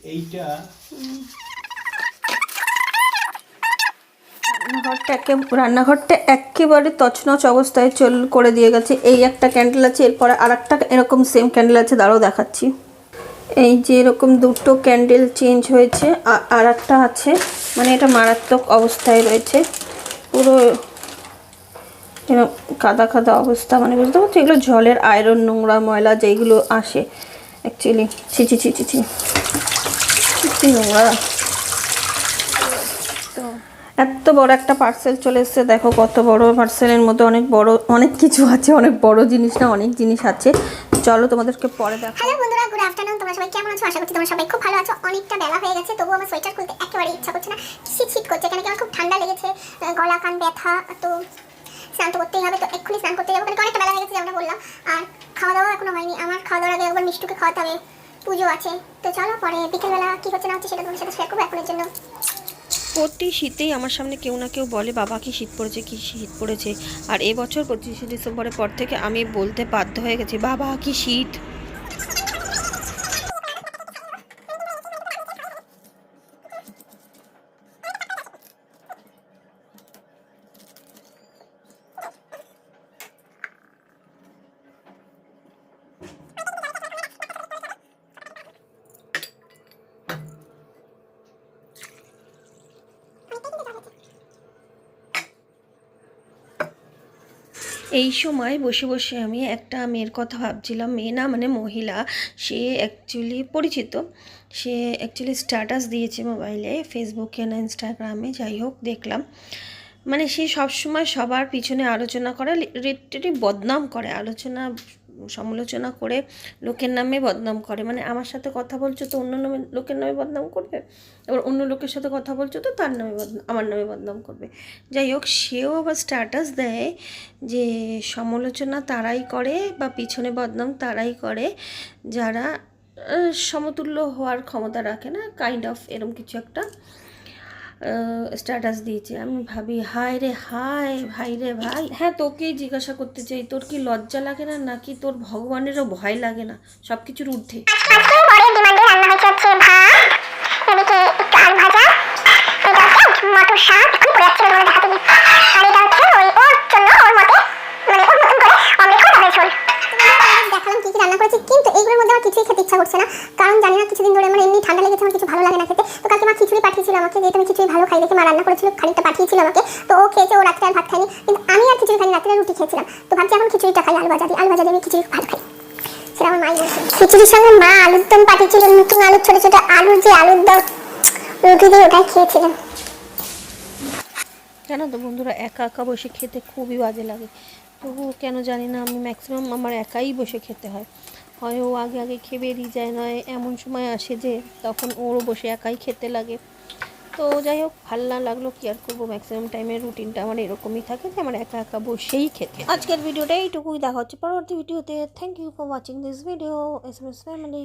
এইটা রান্নাঘরটা একেবারে তছনছ অবস্থায় করে দিয়ে গেছে। এই একটা ক্যান্ডেল আছে, এরপরে আর একটা এরকম সেম ক্যান্ডেল আছে, দাঁড়াও দেখাচ্ছি। এই যে এরকম দুটো ক্যান্ডেল চেঞ্জ হয়েছে, আর একটা আছে, মানে এটা মারাত্মক অবস্থায় রয়েছে, পুরো এরকম কাদা কাদা অবস্থা, মানে বুঝতে পারছো, এগুলো জলের আয়রন, নোংরা ময়লা যেগুলো আসে অ্যাকচুয়ালি। ছি ছি ছি ছি ছি, কি নোংরা। তো এত বড় একটা পার্সেল চলে এসেছে, দেখো কত বড় পার্সেলের মধ্যে অনেক বড় অনেক কিছু আছে, অনেক বড় জিনিস না, অনেক জিনিস আছে। চলো তোমাদেরকে পরে দেখো। হ্যালো বন্ধুরা, গুড আফটারনুন। তোমরা সবাই কেমন আছো? আশা করছি তোমরা সবাই খুব ভালো আছো। অনেকটা বেলা হয়ে গেছে, তবুও আমার সোয়েটার খুলতে একেবারে ইচ্ছা করছে না, শীত শীত করছে। কেন কি আমার খুব ঠান্ডা লেগেছে, গলা কান ব্যথা, তো স্নান তো করতেই হবে। তো এক্ষুনি স্নান করতে যাবো, কারণ অনেকটা বেলা হয়ে গেছে, যেমন বললাম। আর খাওয়া দাওয়া এখনো হয়নি আমার। খাওয়া দাওয়ার আগে একবার মিষ্টুকে খাওয়াতে হবে, পুজো আছে। তো চলো পরে বিকেলবেলা কী হচ্ছে না হচ্ছে সেটা তোমার সাথে শেয়ার করবো। এখনের জন্য প্রতি শীতেই আমার সামনে কেউ না কেউ বলে বাবা কি শীত পড়েছে, কি শীত পড়েছে। আর এবছর 25শে ডিসেম্বরের পর থেকে আমি বলতে বাধ্য হয়ে গেছি, বাবা কি শীত। এই সময় বসে বসে আমি একটা মেয়ের কথা ভাবছিলাম, মেয়ে না মানে মহিলা, সে অ্যাকচুয়ালি পরিচিত, সে অ্যাকচুয়ালি স্ট্যাটাস দিয়েছে মোবাইলে, ফেসবুকে না ইনস্টাগ্রামে, যাই হোক দেখলাম। মানে সে সবসময় সবার পিছনে আলোচনা করে, লিটারেলি বদনাম করে, আলোচনা সমালোচনা করে লোকের নামে বদনাম করে। মানে আমার সাথে কথা বলছো তো অন্য নামে লোকের নামে বদনাম করবে, এবার অন্য লোকের সাথে কথা বলছো তো তার নামে আমার নামে বদনাম করবে। যাই হোক, সেও আবার স্ট্যাটাস দেয় যে সমালোচনা তারাই করে বা পিছনে বদনাম তারাই করে যারা সমতুল্য হওয়ার ক্ষমতা রাখে না, কাইন্ড অফ এরম কিছু একটা স্ট্যাটাস দিয়েছে। আমি ভাবি হায় রে হায়, ভাই রে ভাই। হ্যাঁ, তোকেই জিজ্ঞাসা করতে চাই, তোর কি লজ্জা লাগে না, নাকি তোর ভগবানেরও ভয় লাগে না সব কিছুর ঊর্ধ্বে? পরে ডিমান্ডে রান্না হয়েছে হচ্ছে ভাত, এদিকে একটু আলু ভাজা, এটা হচ্ছে মটর শাক, একটু পরে যাচ্ছে তোমাদের দেখাতে দিই। আর এটা হচ্ছে ওই ওর জন্য ওর মতে, মানে ওর মতন করে অমলেট করা হবে ঝোল। দেখালাম কি কি রান্না করেছি, কিন্তু এইগুলোর মধ্যে আমার কিছুই খেতে ইচ্ছা করছে না, কারণ জানি না কিছুদিন ধরে আমার এমনি ঠান্ডা লেগেছে, আমার কিছু ভালো লাগে না খেতে। তো কালকে মা খিচুড়ি পাঠিয়েছিল আমাকে, যেহেতু আমি খিচুড়ি ভালো খাই দেখে মা রান্না করেছিল, খানিকটা পাঠিয়েছিল আমাকে। তো ও খেয়েছে, ও রাত্রে আর ভাত খায়নি, কিন্তু আমি আর খিচুড়ি খাইনি, রাত্রে রুটি খেয়েছিলাম। তো ভাবছি এখন খিচুড়িটা খাই, আলু ভাজা দিয়ে, আলু ভাজা দিয়ে আমি খিচুড়ি ভালো খাই, সেটা আমার মাই বলছে। খিচুড়ির সঙ্গে মা আলুর দম পাঠিয়েছিল, নতুন আলুর ছোট ছোট আলুর যে আলুর দম, রুটি দিয়ে ওটাই খেয়েছিলাম। জানো তো বন্ধুরা, একা একা বসে খেতে খুবই বাজে লাগে, তবুও কেন জানি না আমি ম্যাক্সিমাম আমার একাই বসে খেতে হয়। হয় ও আগে আগে খেয়ে বেরিয়ে যায়, নয় এমন সময় আসে যে তখন ওরও বসে একাই খেতে লাগে। তো যাই হোক, ভালো না লাগলো কি আর করবো, ম্যাক্সিমাম টাইমের রুটিনটা আমার এরকমই থাকে যে আমার একা একা বসেই খেতে। আজকের ভিডিওটা এইটুকুই, দেখা হচ্ছে পরবর্তী ভিডিওতে। Thank you for watching this video, S M S family.